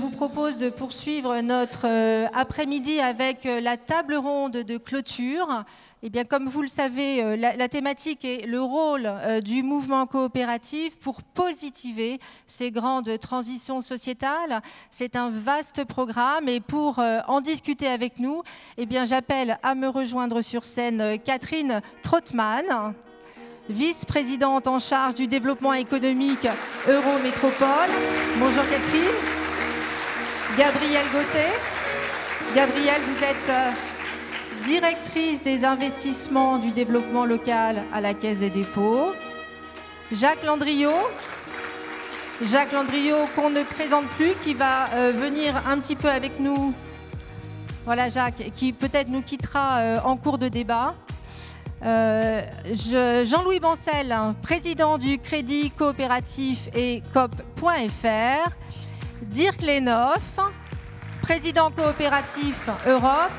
vous propose de poursuivre notre après-midi avec la table ronde de clôture. Eh bien, comme vous le savez, la thématique est le rôle du mouvement coopératif pour positiver ces grandes transitions sociétales. C'est un vaste programme et pour en discuter avec nous, eh bien, j'appelle à me rejoindre sur scène Catherine Trottmann, vice-présidente en charge du développement économique Eurométropole. Bonjour Catherine. Gabrielle Gauthier. Gabrielle, vous êtes directrice des investissements du développement local à la Caisse des dépôts. Jacques Landriot. Jacques Landriot, qu'on ne présente plus, qui va venir un petit peu avec nous. Voilà Jacques, qui peut-être nous quittera en cours de débat. Jean-Louis Bancel, président du Crédit Coopératif et COP.fr. Dirk Lenoff, président coopératif Europe.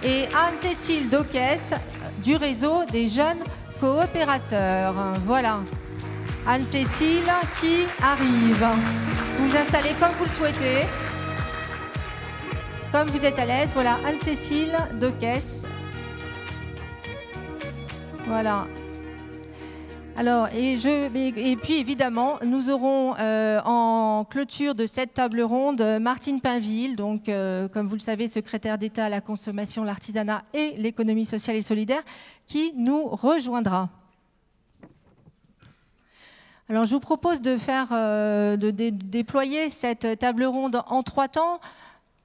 Et Anne-Cécile Doquès du réseau des jeunes coopérateurs. Voilà. Anne-Cécile qui arrive. Vous vous installez comme vous le souhaitez. Comme vous êtes à l'aise. Voilà, Anne-Cécile Doquès. Voilà. Alors, et puis évidemment, nous aurons en clôture de cette table ronde Martine Pinville, donc comme vous le savez, secrétaire d'État à la consommation, l'artisanat et l'économie sociale et solidaire, qui nous rejoindra. Alors, je vous propose de déployer cette table ronde en 3 temps.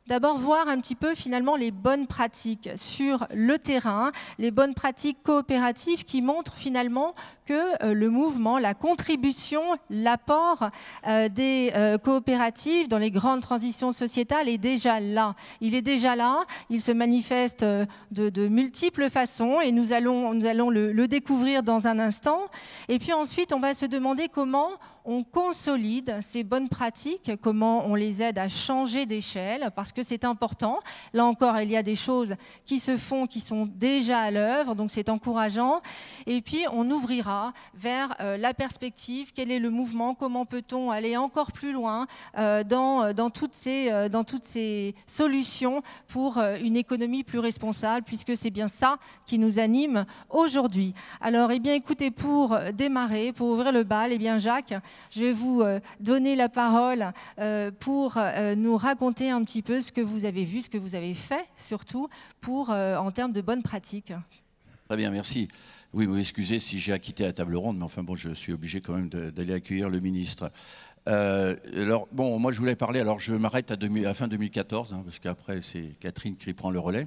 D'abord, voir un petit peu finalement les bonnes pratiques sur le terrain, les bonnes pratiques coopératives qui montrent finalement que le mouvement, la contribution, l'apport des coopératives dans les grandes transitions sociétales est déjà là. Il est déjà là, il se manifeste de multiples façons et nous allons le découvrir dans un instant. Et puis ensuite, on va se demander comment on consolide ces bonnes pratiques, comment on les aide à changer d'échelle, parce que c'est important. Là encore, il y a des choses qui se font, qui sont déjà à l'œuvre, donc c'est encourageant. Et puis, on ouvrira vers la perspective, quel est le mouvement, comment peut-on aller encore plus loin dans toutes ces solutions pour une économie plus responsable, puisque c'est bien ça qui nous anime aujourd'hui. Alors, eh bien, écoutez, pour démarrer, pour ouvrir le bal, eh bien, Jacques, je vais vous donner la parole pour nous raconter un petit peu ce que vous avez vu, ce que vous avez fait, surtout en termes de bonnes pratiques. Très bien, merci. Oui, vous excusez si j'ai à quitter la table ronde, mais enfin bon, je suis obligé quand même d'aller accueillir le ministre. Alors, bon, moi je voulais parler, alors je m'arrête à fin 2014, hein, parce qu'après c'est Catherine qui prend le relais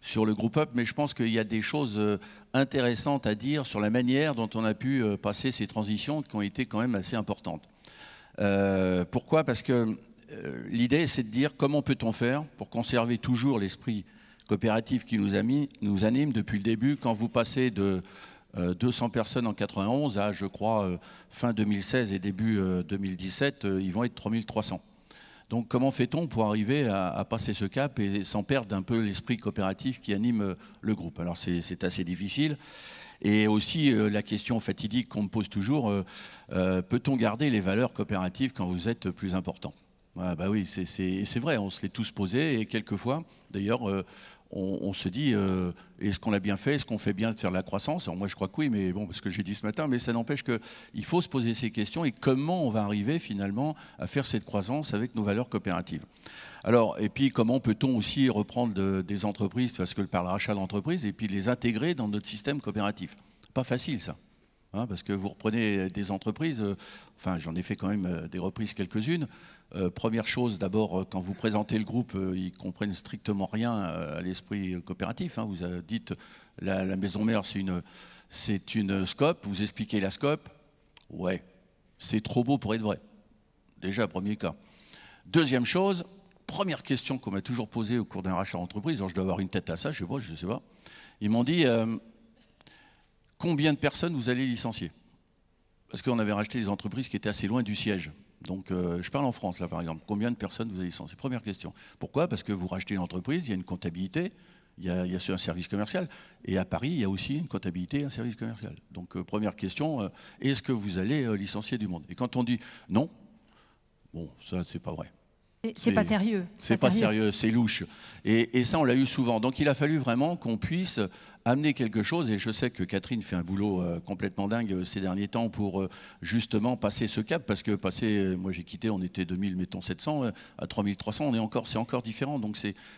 sur le groupe Up, mais je pense qu'il y a des choses intéressantes à dire sur la manière dont on a pu passer ces transitions qui ont été quand même assez importantes. Pourquoi? Parce que l'idée, c'est de dire comment peut-on faire pour conserver toujours l'esprit coopératif qui nous anime depuis le début. Quand vous passez de 200 personnes en 91 à, je crois, fin 2016 et début 2017, ils vont être 3300. Donc comment fait-on pour arriver à passer ce cap et sans perdre un peu l'esprit coopératif qui anime le groupe? Alors c'est assez difficile. Et aussi la question fatidique qu'on me pose toujours, peut-on garder les valeurs coopératives quand vous êtes plus important? Ah bah oui, c'est vrai, on se l'est tous posé et quelquefois, d'ailleurs, on se dit, est-ce qu'on l'a bien fait? Est-ce qu'on fait bien de faire de la croissance? Alors moi je crois que oui, mais bon, parce que j'ai dit ce matin, mais ça n'empêche qu'il faut se poser ces questions et comment on va arriver finalement à faire cette croissance avec nos valeurs coopératives. Alors, et puis comment peut-on aussi reprendre des entreprises, parce que par le rachat d'entreprises, et puis les intégrer dans notre système coopératif? Pas facile ça. Hein, parce que vous reprenez des entreprises, enfin j'en ai fait quand même des reprises quelques-unes. Première chose, d'abord, quand vous présentez le groupe, ils comprennent strictement rien à l'esprit coopératif. Hein. Vous dites la maison mère, c'est une SCOP, vous expliquez la SCOP. Ouais, c'est trop beau pour être vrai. Déjà, premier cas. Deuxième chose, première question qu'on m'a toujours posée au cours d'un rachat d'entreprise, alors je dois avoir une tête à ça, je sais pas. Ils m'ont dit, combien de personnes vous allez licencier? Parce qu'on avait racheté des entreprises qui étaient assez loin du siège. Donc, je parle en France, là, par exemple. Combien de personnes vous allez licencier? Première question. Pourquoi? Parce que vous rachetez une entreprise, il y a une comptabilité, il y a un service commercial. Et à Paris, il y a aussi une comptabilité et un service commercial. Donc, première question, est-ce que vous allez licencier du monde? Et quand on dit non, bon, ça, c'est pas vrai. C'est pas sérieux. C'est pas sérieux, c'est louche. Et ça, on l'a eu souvent. Donc il a fallu vraiment qu'on puisse amener quelque chose, et je sais que Catherine fait un boulot complètement dingue ces derniers temps pour justement passer ce cap, parce que moi j'ai quitté, on était 2000, mettons 700, à 3300, c'est encore différent. Donc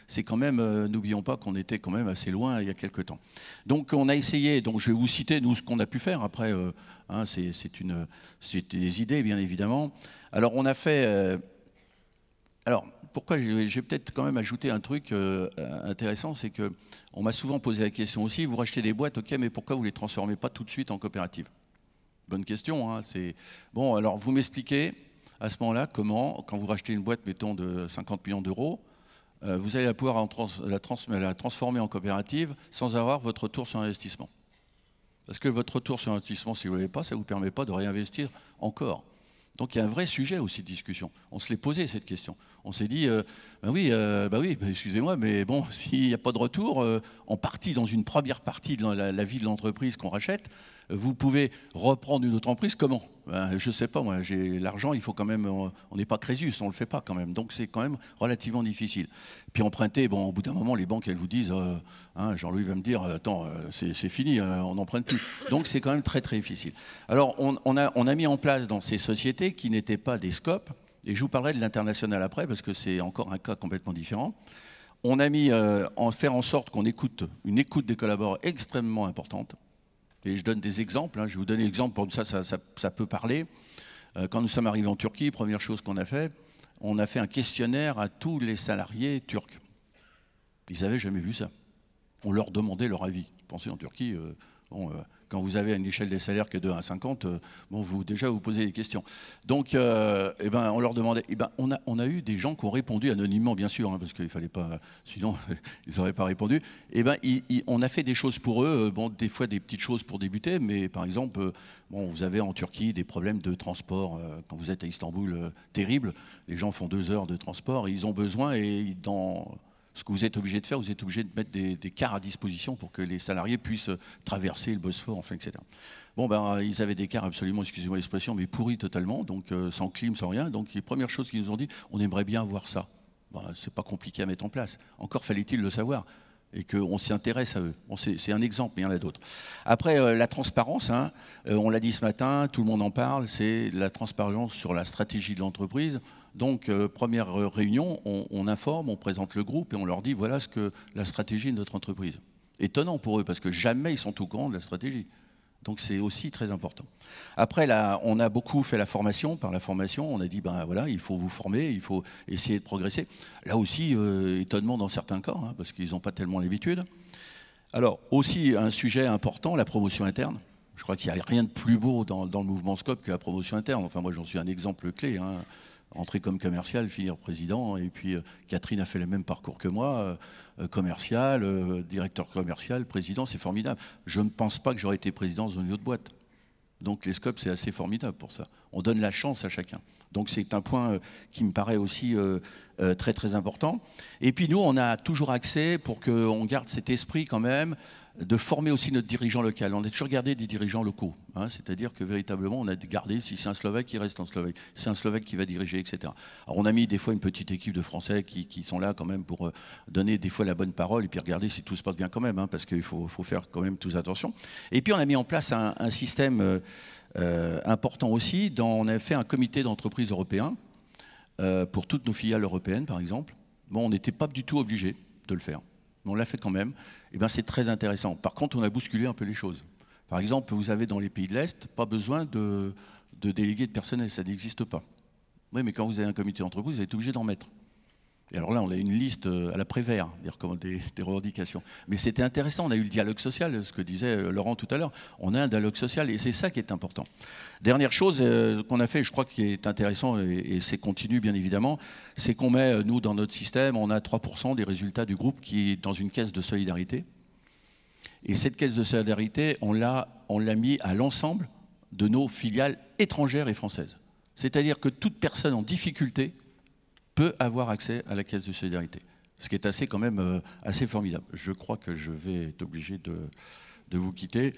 c'est quand même, n'oublions pas qu'on était quand même assez loin il y a quelques temps. Donc on a essayé, donc je vais vous citer nous ce qu'on a pu faire. Après, hein, c'est des idées bien évidemment. Alors on a fait... Alors, pourquoi j'ai peut-être quand même ajouté un truc intéressant, c'est qu'on m'a souvent posé la question aussi, vous rachetez des boîtes, ok, mais pourquoi vous ne les transformez pas tout de suite en coopérative? Bonne question, hein, bon, alors vous m'expliquez à ce moment-là comment, quand vous rachetez une boîte, mettons, de 50 millions d'euros, vous allez pouvoir la transformer en coopérative sans avoir votre retour sur investissement. Parce que votre retour sur investissement, si vous ne l'avez pas, ça ne vous permet pas de réinvestir encore. Donc il y a un vrai sujet aussi de discussion. On se l'est posé cette question. On s'est dit, excusez-moi, mais bon, s'il n'y a pas de retour, en partie, dans une première partie de la vie de l'entreprise qu'on rachète, vous pouvez reprendre une autre entreprise, comment? Je ne sais pas, moi, j'ai l'argent, il faut quand même, on n'est pas Crésus, on ne le fait pas quand même. Donc c'est quand même relativement difficile. Puis emprunter, bon, au bout d'un moment, les banques, elles vous disent, hein, Jean-Louis va me dire, attends, c'est fini, on n'emprunte plus. Donc c'est quand même très très difficile. Alors on a mis en place dans ces sociétés qui n'étaient pas des scopes, et je vous parlerai de l'international après, parce que c'est encore un cas complètement différent. On a mis faire en sorte qu'on écoute, une écoute des collaborateurs extrêmement importante. Et je donne des exemples, hein. Je vais vous donner l'exemple, pour ça peut parler. Quand nous sommes arrivés en Turquie, première chose qu'on a fait, on a fait un questionnaire à tous les salariés turcs. Ils n'avaient jamais vu ça. On leur demandait leur avis. Pensez en Turquie, quand vous avez une échelle des salaires qui est de 1 à 50, déjà vous posez des questions. Donc, on leur demandait. On a eu des gens qui ont répondu anonymement, bien sûr, hein, parce qu'il ne fallait pas, sinon ils n'auraient pas répondu. On a fait des choses pour eux, des fois des petites choses pour débuter, mais par exemple, vous avez en Turquie des problèmes de transport. Quand vous êtes à Istanbul, terrible. Les gens font 2 heures de transport et ils ont besoin, et dans ce que vous êtes obligé de faire, vous êtes obligé de mettre des cars à disposition pour que les salariés puissent traverser le Bosphore, enfin, etc. Bon, ils avaient des cars absolument, excusez-moi l'expression, mais pourris totalement, donc sans clim, sans rien. Donc les premières choses qu'ils nous ont dit, on aimerait bien voir ça. C'est pas compliqué à mettre en place. Encore fallait-il le savoir. Et qu'on s'y intéresse à eux. C'est un exemple, mais il y en a d'autres. Après, la transparence, hein, on l'a dit ce matin, tout le monde en parle, c'est la transparence sur la stratégie de l'entreprise. Donc, première réunion, on informe, on présente le groupe et on leur dit voilà ce que la stratégie de notre entreprise. Étonnant pour eux, parce que jamais ils sont au courant de la stratégie. Donc c'est aussi très important. Après, là, on a beaucoup fait la formation. Par la formation, on a dit, voilà, il faut vous former, il faut essayer de progresser. Là aussi, étonnement dans certains cas, hein, parce qu'ils n'ont pas tellement l'habitude. Alors, aussi, un sujet important, la promotion interne. Je crois qu'il n'y a rien de plus beau dans le mouvement Scope que la promotion interne. Enfin, moi, j'en suis un exemple clé, hein. Entrer comme commercial, finir président, et puis Catherine a fait le même parcours que moi, commercial, directeur commercial, président, c'est formidable. Je ne pense pas que j'aurais été président dans une autre boîte. Donc les scopes, c'est assez formidable pour ça. On donne la chance à chacun. Donc c'est un point qui me paraît aussi très très important. Et puis nous, on a toujours accès, pour qu'on garde cet esprit quand même, de former aussi notre dirigeant local. On a toujours gardé des dirigeants locaux, hein, c'est-à-dire que véritablement on a gardé, si c'est un Slovaque qui reste en Slovaquie, si c'est un Slovaque qui va diriger, etc. Alors on a mis des fois une petite équipe de Français qui sont là quand même pour donner des fois la bonne parole et puis regarder si tout se passe bien quand même, hein, parce qu'il faut faire quand même tous attention. Et puis on a mis en place un système important aussi, on a fait un comité d'entreprise européen pour toutes nos filiales européennes par exemple. Bon, on n'était pas du tout obligé de le faire. Mais on l'a fait quand même, et c'est très intéressant. Par contre, on a bousculé un peu les choses. Par exemple, vous avez dans les pays de l'Est, pas besoin de délégués de personnel, ça n'existe pas. Oui, mais quand vous avez un comité d'entreprise, vous êtes obligé d'en mettre. Et alors là, on a une liste à la Prévert, des revendications. Mais c'était intéressant, on a eu le dialogue social, ce que disait Laurent tout à l'heure. On a un dialogue social et c'est ça qui est important. Dernière chose qu'on a fait, je crois, qui est intéressant, et c'est continu bien évidemment, c'est qu'on met, nous, dans notre système, on a 3% des résultats du groupe qui est dans une caisse de solidarité. Et cette caisse de solidarité, on l'a mis à l'ensemble de nos filiales étrangères et françaises. C'est-à-dire que toute personne en difficulté peut avoir accès à la caisse de solidarité. Ce qui est assez quand même assez formidable. Je crois que je vais être obligé vous quitter.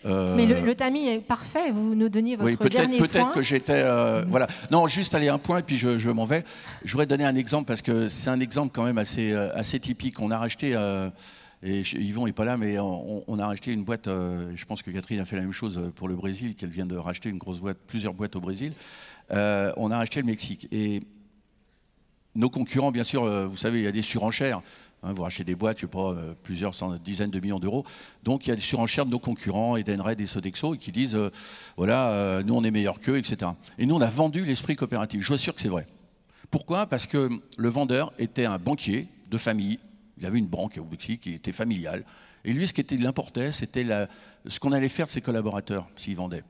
Mais le tamis est parfait, vous nous donniez votre dernier point. Peut-être que j'étais... voilà. Non, juste aller un point et puis je m'en vais. Je voudrais donner un exemple parce que c'est un exemple quand même assez typique. On a racheté, et Yvon n'est pas là, mais on a racheté une boîte, je pense que Catherine a fait la même chose pour le Brésil, qu'elle vient de racheter une grosse boîte, plusieurs boîtes au Brésil. On a racheté le Mexique. Et nos concurrents, bien sûr, vous savez, il y a des surenchères. Hein, vous rachetez des boîtes, je ne sais pas, plusieurs dizaines de millions d'euros. Donc il y a des surenchères de nos concurrents, Edenred et Sodexo, qui disent voilà, nous on est meilleurs qu'eux, etc. Et nous on a vendu l'esprit coopératif. Je vous assure que c'est vrai. Pourquoi? Parce que le vendeur était un banquier de famille. Il avait une banque au Mexique qui était familiale. Et lui, ce qui l'importait, c'était ce qu'on allait faire de ses collaborateurs s'ils vendaient.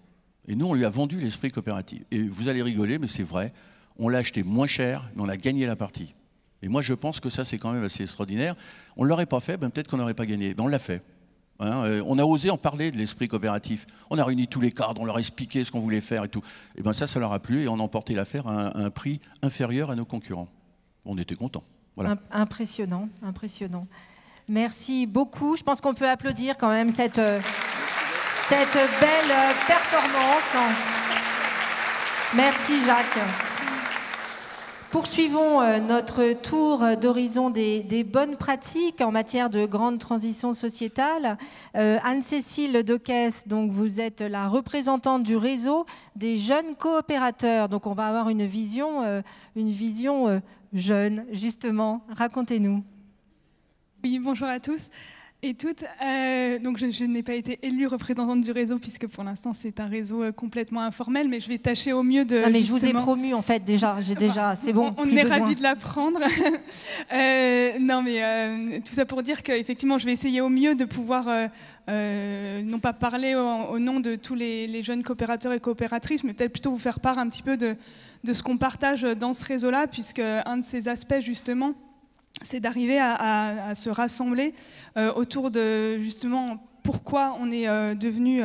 Et nous, on lui a vendu l'esprit coopératif. Et vous allez rigoler, mais c'est vrai. On l'a acheté moins cher, mais on a gagné la partie. Et moi, je pense que ça, c'est quand même assez extraordinaire. On ne l'aurait pas fait, ben, peut-être qu'on n'aurait pas gagné. Ben, on l'a fait. Hein, on a osé en parler de l'esprit coopératif. On a réuni tous les cadres, on leur a expliqué ce qu'on voulait faire et tout. Et ben ça leur a plu et on a emporté l'affaire à un prix inférieur à nos concurrents. On était contents. Voilà. Impressionnant, impressionnant. Merci beaucoup. Je pense qu'on peut applaudir quand même cette belle performance. Merci Jacques. Poursuivons notre tour d'horizon des bonnes pratiques en matière de grande transition sociétale. Anne-Cécile Decaisse, donc vous êtes la représentante du réseau des jeunes coopérateurs. Donc on va avoir une vision jeune, justement. Racontez-nous. Oui, bonjour à tous et toutes. Donc je n'ai pas été élue représentante du réseau puisque pour l'instant c'est un réseau complètement informel, mais je vais tâcher au mieux de... Non, mais je vous ai promu en fait déjà, c'est bon. On est ravis de l'apprendre. Non mais tout ça pour dire qu'effectivement je vais essayer au mieux de pouvoir non pas parler au nom de tous les jeunes coopérateurs et coopératrices, mais peut-être plutôt vous faire part un petit peu de ce qu'on partage dans ce réseau-là, puisque un de ces aspects justement, c'est d'arriver à se rassembler autour de justement pourquoi on est devenu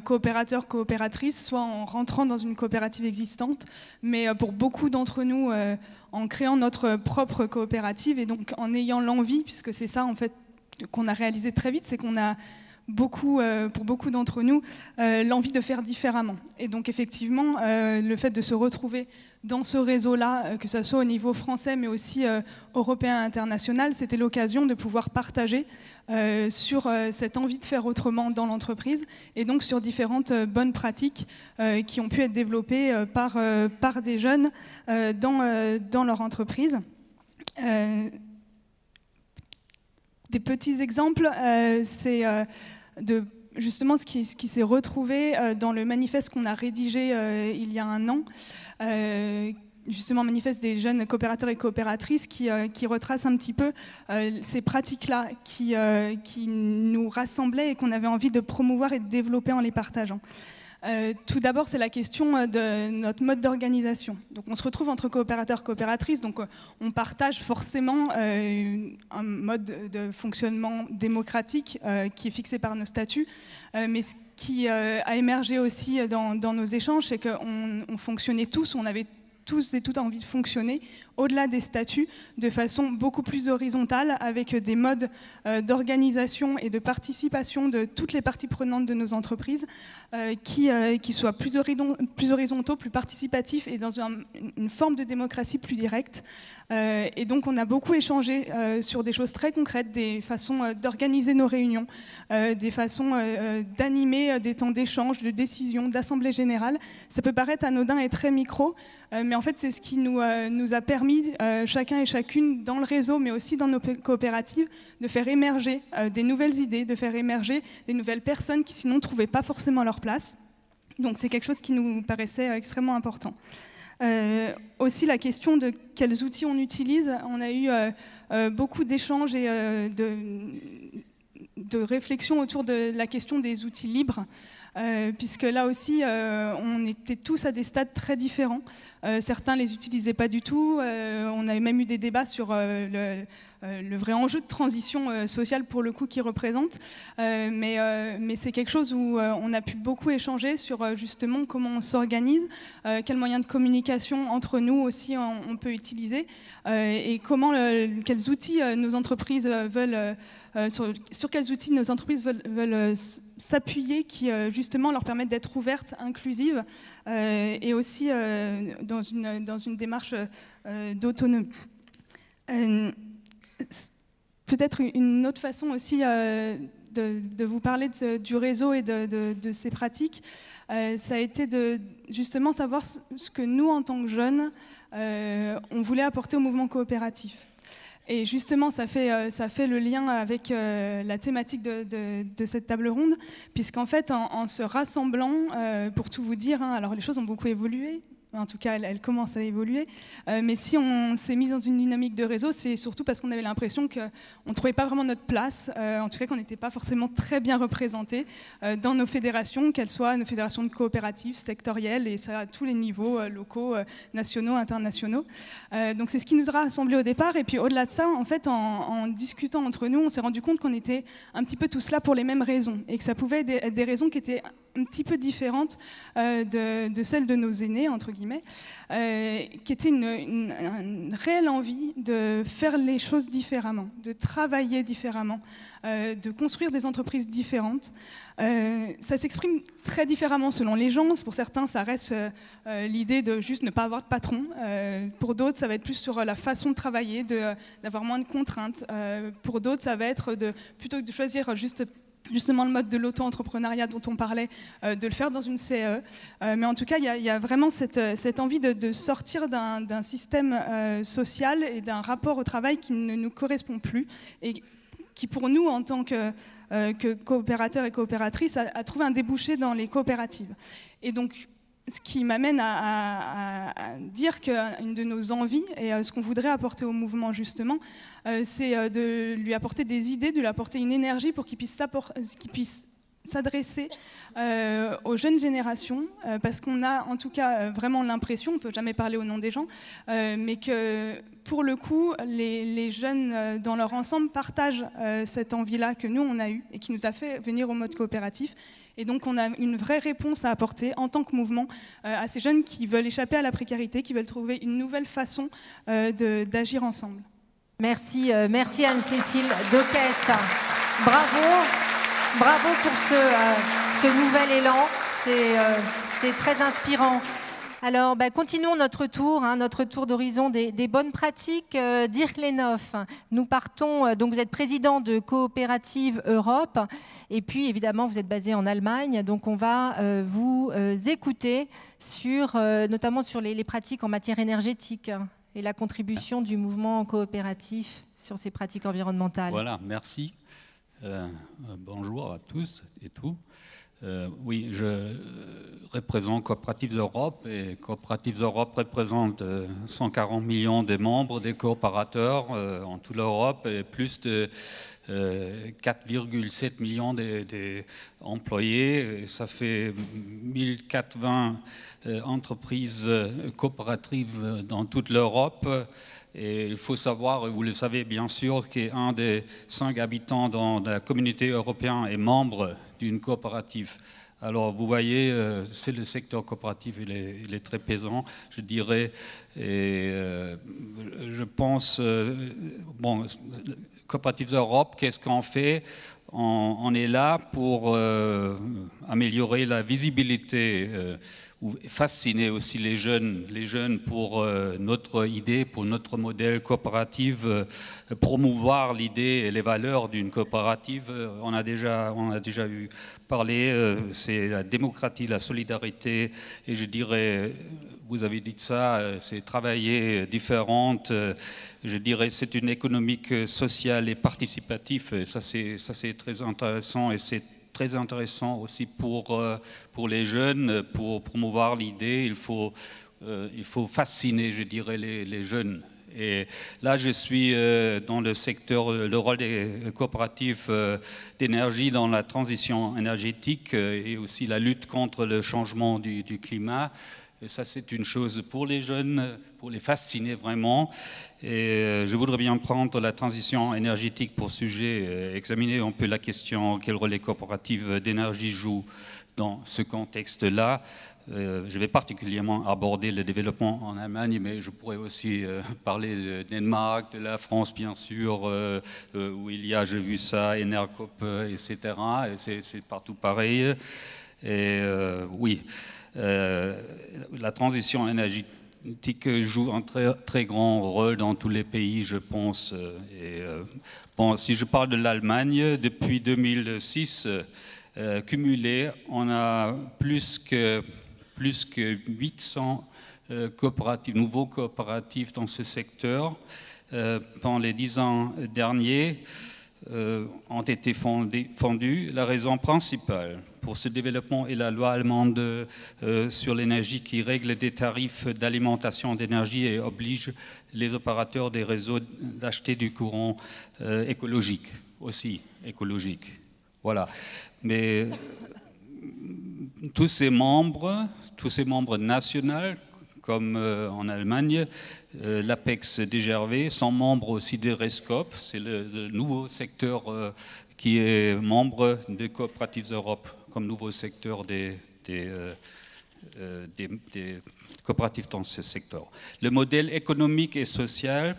coopérateur, coopératrice, soit en rentrant dans une coopérative existante, mais pour beaucoup d'entre nous en créant notre propre coopérative et donc en ayant l'envie, puisque c'est ça en fait qu'on a réalisé très vite, c'est qu'on a pour beaucoup d'entre nous, l'envie de faire différemment. Et donc effectivement, le fait de se retrouver dans ce réseau-là, que ce soit au niveau français, mais aussi européen et international, c'était l'occasion de pouvoir partager sur cette envie de faire autrement dans l'entreprise, et donc sur différentes bonnes pratiques qui ont pu être développées par des jeunes dans leur entreprise. Des petits exemples, c'est justement ce qui s'est retrouvé dans le manifeste qu'on a rédigé il y a un an, justement manifeste des jeunes coopérateurs et coopératrices qui retrace un petit peu ces pratiques-là qui nous rassemblaient et qu'on avait envie de promouvoir et de développer en les partageant. Tout d'abord, c'est la question de notre mode d'organisation. Donc, on se retrouve entre coopérateurs, coopératrices, donc on partage forcément un mode de fonctionnement démocratique qui est fixé par nos statuts, mais ce qui a émergé aussi dans nos échanges, c'est qu'on fonctionnait tous, on avait tous et toutes envie de fonctionner au-delà des statuts de façon beaucoup plus horizontale avec des modes d'organisation et de participation de toutes les parties prenantes de nos entreprises qui soient plus horizontaux, plus participatifs et dans une forme de démocratie plus directe. Et donc on a beaucoup échangé sur des choses très concrètes, des façons d'organiser nos réunions, des façons d'animer des temps d'échange, de décision, d'assemblée générale. Ça peut paraître anodin et très micro, mais en fait c'est ce qui nous a permis, chacun et chacune dans le réseau, mais aussi dans nos coopératives, de faire émerger des nouvelles idées, de faire émerger des nouvelles personnes qui sinon ne trouvaient pas forcément leur place. Donc c'est quelque chose qui nous paraissait extrêmement important. Aussi la question de quels outils on utilise. On a eu beaucoup d'échanges et de réflexions autour de la question des outils libres. Puisque là aussi, on était tous à des stades très différents. Certains ne les utilisaient pas du tout. On avait même eu des débats sur le vrai enjeu de transition sociale pour le coup qu'il représente, mais c'est quelque chose où on a pu beaucoup échanger sur justement comment on s'organise, quels moyens de communication entre nous aussi on peut utiliser, et quels outils nos entreprises veulent sur quels outils nos entreprises veulent s'appuyer qui justement leur permettent d'être ouvertes, inclusives et aussi dans une démarche d'autonomie. Peut-être une autre façon aussi de vous parler du réseau et de ses pratiques, ça a été de justement savoir ce que nous, en tant que jeunes, on voulait apporter au mouvement coopératif. Et justement, ça fait le lien avec la thématique de cette table ronde, puisqu'en fait, en se rassemblant, pour tout vous dire, alors les choses ont beaucoup évolué, en tout cas, elle commence à évoluer. Mais si on s'est mis dans une dynamique de réseau, c'est surtout parce qu'on avait l'impression qu'on ne trouvait pas vraiment notre place, en tout cas qu'on n'était pas forcément très bien représentés dans nos fédérations, qu'elles soient nos fédérations de coopératives, sectorielles, et ça à tous les niveaux, locaux, nationaux, internationaux. Donc c'est ce qui nous a rassemblés au départ. Et puis au-delà de ça, en fait, en discutant entre nous, on s'est rendu compte qu'on était un petit peu tous là pour les mêmes raisons, et que ça pouvait être des raisons qui étaient un petit peu différentes de celles de nos aînés, entre guillemets, qui était une réelle envie de faire les choses différemment, de travailler différemment, de construire des entreprises différentes. Ça s'exprime très différemment selon les gens. Pour certains, ça reste l'idée de juste ne pas avoir de patron. Pour d'autres, ça va être plus sur la façon de travailler, d'avoir moins de contraintes. Pour d'autres, ça va être plutôt que de choisir justement le mode de l'auto-entrepreneuriat dont on parlait, de le faire dans une CE. Mais en tout cas, il y a vraiment cette envie de sortir d'un système social et d'un rapport au travail qui ne nous correspond plus et qui, pour nous, en tant que coopérateurs et coopératrices, a trouvé un débouché dans les coopératives. Et donc, ce qui m'amène à dire qu'une de nos envies, et ce qu'on voudrait apporter au mouvement justement, c'est de lui apporter des idées, de lui apporter une énergie pour qu'il puisse s'adresser aux jeunes générations, parce qu'on a en tout cas vraiment l'impression, on ne peut jamais parler au nom des gens, mais que pour le coup, les jeunes dans leur ensemble partagent cette envie-là que nous on a eue et qui nous a fait venir au mode coopératif. Et donc on a une vraie réponse à apporter en tant que mouvement à ces jeunes qui veulent échapper à la précarité, qui veulent trouver une nouvelle façon d'agir ensemble. Merci, merci Anne-Cécile Dauquès. Bravo pour ce nouvel élan, c'est très inspirant. Alors, continuons notre tour d'horizon des bonnes pratiques. Dirk Lenoff, nous partons, donc vous êtes président de Coopérative Europe, et puis évidemment vous êtes basé en Allemagne, donc on va vous écouter notamment sur les pratiques en matière énergétique et la contribution du mouvement coopératif sur ces pratiques environnementales. Voilà, merci. Bonjour à tous et tout. Oui, je représente Coopératives Europe, et Coopératives Europe représente 140 millions de membres, des coopérateurs en toute l'Europe, et plus de 4,7 millions d'employés. Ça fait 1420 entreprises coopératives dans toute l'Europe. Et il faut savoir, et vous le savez bien sûr, qu'un des 5 habitants dans la communauté européenne est membre d'une coopérative. Alors vous voyez, c'est le secteur coopératif, il est très pesant, je dirais. Et je pense, bon, Coopératives Europe, qu'est-ce qu'on fait? On est là pour améliorer la visibilité, ou fasciner aussi les jeunes pour notre idée, pour notre modèle coopératif, promouvoir l'idée et les valeurs d'une coopérative. On a déjà eu parler, c'est la démocratie, la solidarité, et je dirais, vous avez dit ça, c'est travailler différente. Je dirais c'est une économique sociale et participative. Et ça c'est très intéressant, et c'est très intéressant aussi pour les jeunes, pour promouvoir l'idée. Il faut fasciner, je dirais, les jeunes. Et là, je suis dans le secteur, le rôle des coopératives d'énergie dans la transition énergétique et aussi la lutte contre le changement du climat. Et ça, c'est une chose pour les jeunes, pour les fasciner vraiment. Et je voudrais bien prendre la transition énergétique pour sujet, examiner un peu la question quel rôle les coopératives d'énergie jouent dans ce contexte-là. Je vais particulièrement aborder le développement en Allemagne, mais je pourrais aussi parler de Danemark, de la France, bien sûr, où il y a, j'ai vu ça, Enercop, etc. Et c'est partout pareil. Et oui. La transition énergétique joue un très, très grand rôle dans tous les pays, je pense. Bon, si je parle de l'Allemagne, depuis 2006, cumulé, on a plus que 800 coopératives, nouveaux coopératifs dans ce secteur. Pendant les 10 ans derniers, ont été fondus. La raison principale pour ce développement est la loi allemande sur l'énergie qui règle des tarifs d'alimentation d'énergie et oblige les opérateurs des réseaux d'acheter du courant écologique, aussi écologique. Voilà. Mais tous ces membres nationaux, comme en Allemagne, l'Apex DGRV, sont membres aussi des RESCOP, c'est le nouveau secteur qui est membre des Coopératives Europe, comme nouveau secteur des coopératives dans ce secteur. Le modèle économique et social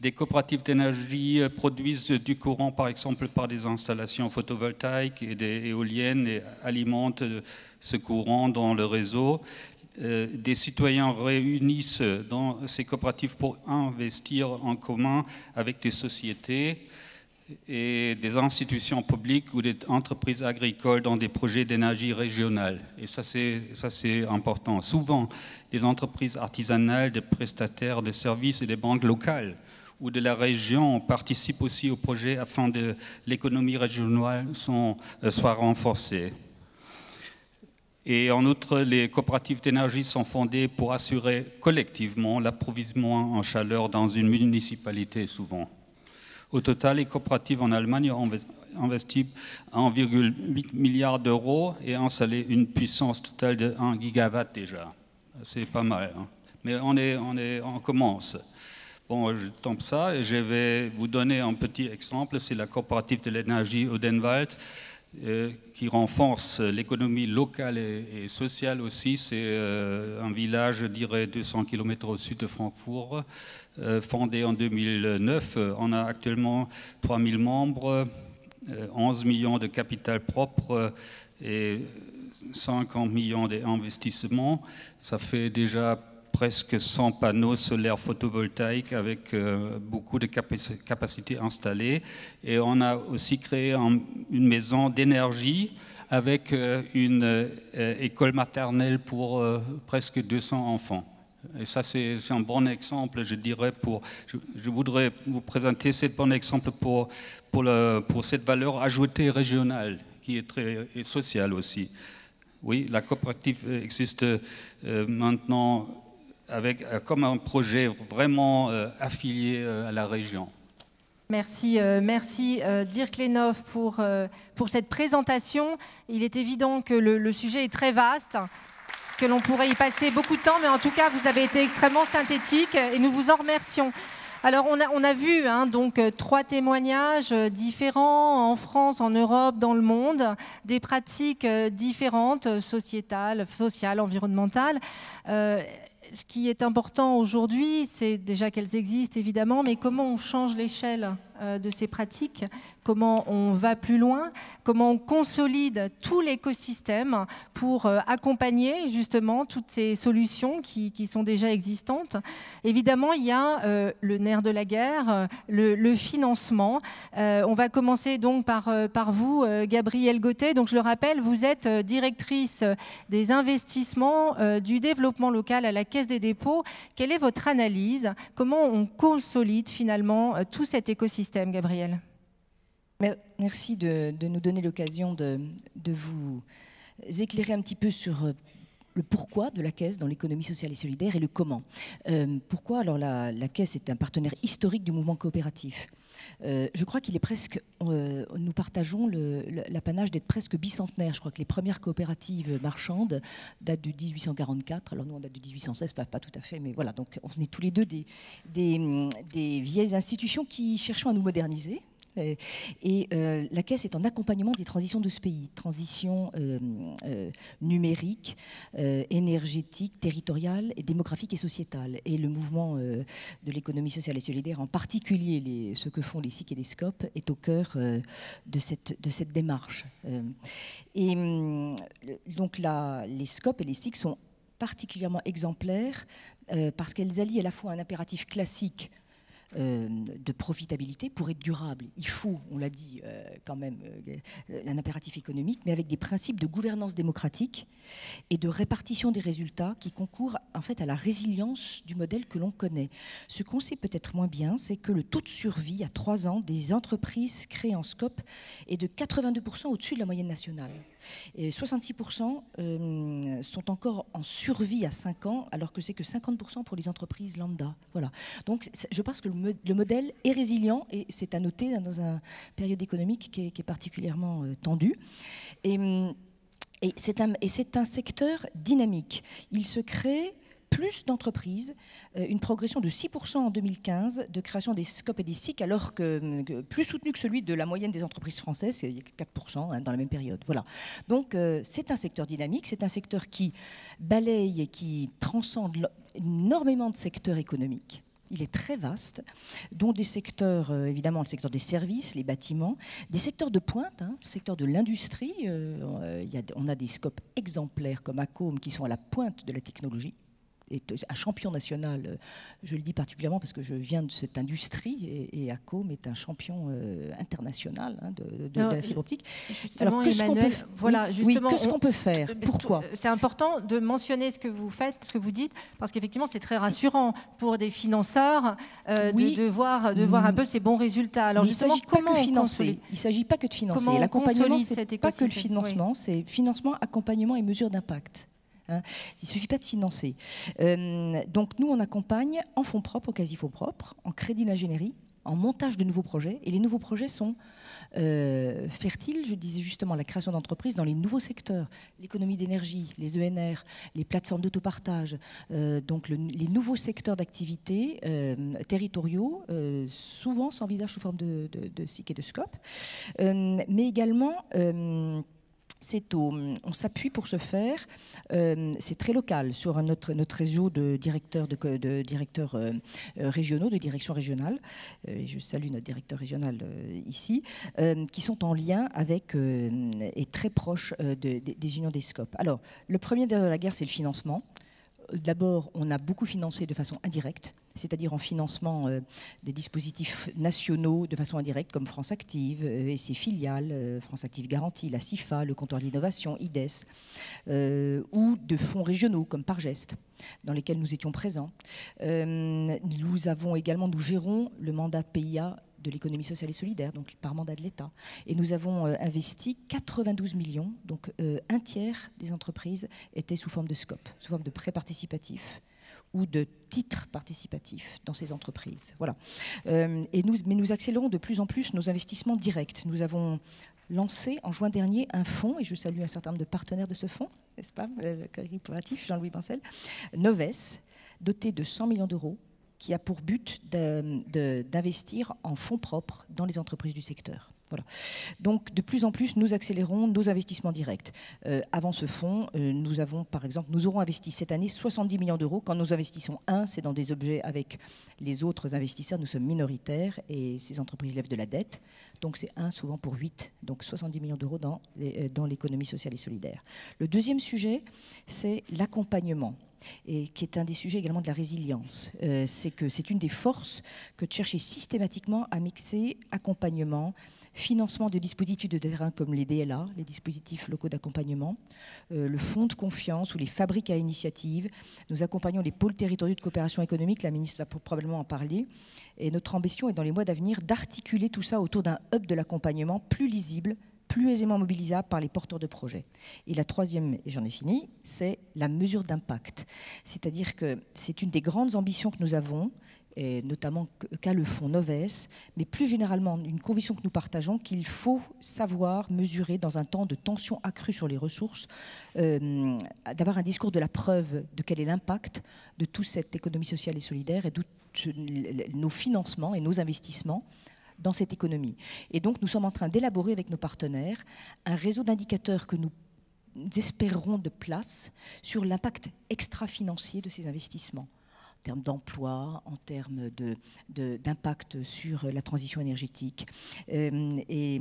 des coopératives d'énergie produisent du courant, par exemple, par des installations photovoltaïques et des éoliennes et alimentent ce courant dans le réseau. Des citoyens réunissent dans ces coopératives pour investir en commun avec des sociétés et des institutions publiques ou des entreprises agricoles dans des projets d'énergie régionale. Et ça, c'est important. Souvent, des entreprises artisanales, des prestataires de services et des banques locales ou de la région participent aussi au projet afin que l'économie régionale soit renforcée. Et en outre, les coopératives d'énergie sont fondées pour assurer collectivement l'approvisionnement en chaleur dans une municipalité souvent. Au total, les coopératives en Allemagne ont investi 1,8 milliard d'euros et installé une puissance totale de 1 gigawatt déjà. C'est pas mal, hein. Mais on commence. Bon, je tombe ça et je vais vous donner un petit exemple. C'est la coopérative de l'énergie Odenwald qui renforce l'économie locale et sociale aussi. C'est un village, je dirais, 200 km au sud de Francfort, fondé en 2009. On a actuellement 3000 membres, 11 millions de capital propre et 50 millions d'investissements. Ça fait déjà presque 100 panneaux solaires photovoltaïques avec beaucoup de capacités installées. Et on a aussi créé une maison d'énergie avec une école maternelle pour presque 200 enfants. Et ça, c'est un bon exemple, je dirais, je voudrais vous présenter ce bon exemple pour cette valeur ajoutée régionale qui est très et sociale aussi. Oui, la coopérative existe maintenant comme un projet vraiment affilié à la région. Merci, Dirk Lenoff pour cette présentation. Il est évident que le sujet est très vaste, que l'on pourrait y passer beaucoup de temps, mais en tout cas, vous avez été extrêmement synthétique et nous vous en remercions. Alors, on a vu donc 3 témoignages différents en France, en Europe, dans le monde, des pratiques différentes, sociétales, environnementales. Ce qui est important aujourd'hui, c'est déjà qu'elles existent évidemment, mais comment on change l'échelle de ces pratiques, comment on va plus loin, comment on consolide tout l'écosystème pour accompagner justement toutes ces solutions qui sont déjà existantes. Évidemment, il y a le nerf de la guerre, le financement. On va commencer donc par vous, Gabrielle Gauthier. Donc je le rappelle, vous êtes directrice des investissements du développement local à la Caisse des dépôts. Quelle est votre analyse? Comment on consolide finalement tout cet écosystème, Gabrielle? Merci de nous donner l'occasion de vous éclairer un petit peu sur le pourquoi de la Caisse dans l'économie sociale et solidaire et le comment. Pourquoi? Alors la Caisse est un partenaire historique du mouvement coopératif. Je crois qu'il est presque, nous partageons l'apanage d'être presque bicentenaire. Je crois que les premières coopératives marchandes datent de 1844. Alors nous, on date de 1816, pas tout à fait, mais voilà. Donc on est tous les deux des vieilles institutions qui cherchons à nous moderniser. Et la Caisse est en accompagnement des transitions de ce pays, transition numérique, énergétique, territoriale, et démographique et sociétale. Et le mouvement de l'économie sociale et solidaire, en particulier ce que font les SIC et les SCOP, est au cœur de cette démarche. Et donc les SCOP et les SIC sont particulièrement exemplaires parce qu'elles allient à la fois un impératif classique de profitabilité pour être durable. Il faut, on l'a dit quand même, un impératif économique, mais avec des principes de gouvernance démocratique et de répartition des résultats qui concourent en fait à la résilience du modèle que l'on connaît. Ce qu'on sait peut-être moins bien, c'est que le taux de survie à 3 ans des entreprises créées en SCOP est de 82% au-dessus de la moyenne nationale. Et 66% sont encore en survie à 5 ans, alors que c'est que 50% pour les entreprises lambda. Voilà. Donc je pense que le modèle est résilient et c'est à noter dans une période économique qui est particulièrement tendue. Et c'est un secteur dynamique. Il se crée plus d'entreprises, une progression de 6% en 2015 de création des SCOP et des SIC, alors que plus soutenu que celui de la moyenne des entreprises françaises, c'est 4% dans la même période. Voilà. Donc c'est un secteur dynamique, c'est un secteur qui balaye et qui transcende énormément de secteurs économiques. Il est très vaste, dont des secteurs, évidemment le secteur des services, les bâtiments, des secteurs de pointe, le secteur de l'industrie. On a des SCOP exemplaires comme Acom qui sont à la pointe de la technologie. Est un champion national, je le dis particulièrement parce que je viens de cette industrie et Acom est un champion international de la fibre optique. Justement, alors, qu'est-ce qu'on peut faire? Pourquoi? C'est important de mentionner ce que vous faites, ce que vous dites, parce qu'effectivement c'est très rassurant pour des financeurs de voir un peu ces bons résultats. Alors justement, comment financer? Il ne s'agit pas que de financer. L'accompagnement, c'est pas que le financement, c'est financement, accompagnement et mesure d'impact. Il ne suffit pas de financer. Donc nous, on accompagne en fonds propres, en quasi-fonds propres, en crédit d'ingénierie, en montage de nouveaux projets. Et les nouveaux projets sont fertiles, je disais justement, la création d'entreprises dans les nouveaux secteurs, l'économie d'énergie, les ENR, les plateformes d'autopartage, donc les nouveaux secteurs d'activité territoriaux, souvent s'envisagent sous forme de SIC et de SCOP, mais également... on s'appuie pour ce faire, c'est très local, sur notre réseau de directeurs, régionaux, de direction régionale. Je salue notre directeur régional ici, qui sont en lien avec et très proches des unions des SCOP. Alors, le premier de la guerre, c'est le financement. D'abord, on a beaucoup financé de façon indirecte, c'est-à-dire en financement des dispositifs nationaux de façon indirecte, comme France Active et ses filiales, France Active Garantie, la CIFA, le comptoir de l'innovation, IDES, ou de fonds régionaux, comme Pargest, dans lesquels nous étions présents. Nous gérons le mandat PIA de l'économie sociale et solidaire, donc par mandat de l'État. Et nous avons investi 92 millions, donc un tiers des entreprises étaient sous forme de SCOP, sous forme de prêts participatifs ou de titres participatifs dans ces entreprises. Voilà. Mais nous accélérons de plus en plus nos investissements directs. Nous avons lancé en juin dernier un fonds, et je salue un certain nombre de partenaires de ce fonds, n'est-ce pas, le coopératif Jean-Louis Bancel, Noves, doté de 100 millions d'euros, qui a pour but d'investir en fonds propres dans les entreprises du secteur. Voilà. Donc, de plus en plus, nous accélérons nos investissements directs. Avant ce fonds, nous aurons investi cette année 70 millions d'euros. Quand nous investissons c'est dans des objets avec les autres investisseurs. Nous sommes minoritaires et ces entreprises lèvent de la dette. Donc, c'est 1 souvent pour 8. Donc, 70 millions d'euros dans l'économie sociale et solidaire. Le deuxième sujet, c'est l'accompagnement, et qui est un des sujets également de la résilience. C'est une des forces que de chercher systématiquement à mixer accompagnement, financement de dispositifs de terrain comme les DLA, les dispositifs locaux d'accompagnement, le fonds de confiance ou les fabriques à initiative. Nous accompagnons les pôles territoriaux de coopération économique, la ministre va probablement en parler, et notre ambition est dans les mois d'avenir d'articuler tout ça autour d'un hub de l'accompagnement plus lisible, plus aisément mobilisables par les porteurs de projets. Et la troisième, et j'en ai fini, c'est la mesure d'impact. C'est-à-dire que c'est une des grandes ambitions que nous avons, et notamment qu'a le fonds Noves, mais plus généralement une conviction que nous partageons qu'il faut savoir mesurer dans un temps de tension accrue sur les ressources, d'avoir un discours de la preuve de quel est l'impact de toute cette économie sociale et solidaire et de nos financements et nos investissements dans cette économie. Et donc nous sommes en train d'élaborer avec nos partenaires un réseau d'indicateurs que nous espérons de place sur l'impact extra-financier de ces investissements, en termes d'emploi, en termes d'impact sur la transition énergétique. Et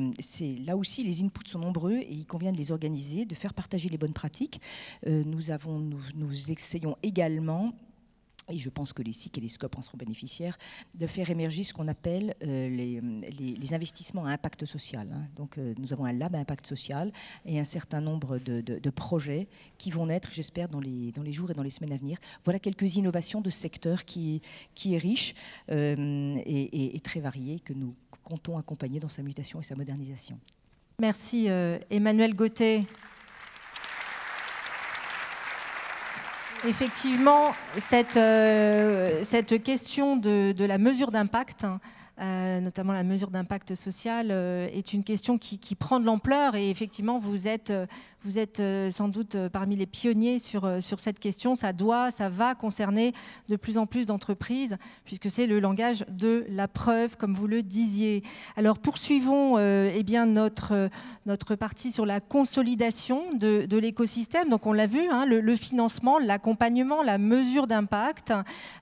là aussi, les inputs sont nombreux et il convient de les organiser, de faire partager les bonnes pratiques. Nous essayons également, et je pense que les SIC et les SCOP en seront bénéficiaires, de faire émerger ce qu'on appelle les investissements à impact social. Donc nous avons un lab à impact social et un certain nombre de projets qui vont naître, j'espère, dans les jours et dans les semaines à venir. Voilà quelques innovations de ce secteur qui est riche et très varié, que nous comptons accompagner dans sa mutation et sa modernisation. Merci Emmanuel Gauthier. Effectivement, cette question de la mesure d'impact, notamment la mesure d'impact social, est une question qui prend de l'ampleur et effectivement, vous êtes sans doute parmi les pionniers sur cette question. Ça va concerner de plus en plus d'entreprises puisque c'est le langage de la preuve, comme vous le disiez. Alors poursuivons notre partie sur la consolidation de l'écosystème. Donc on l'a vu, le financement, l'accompagnement, la mesure d'impact.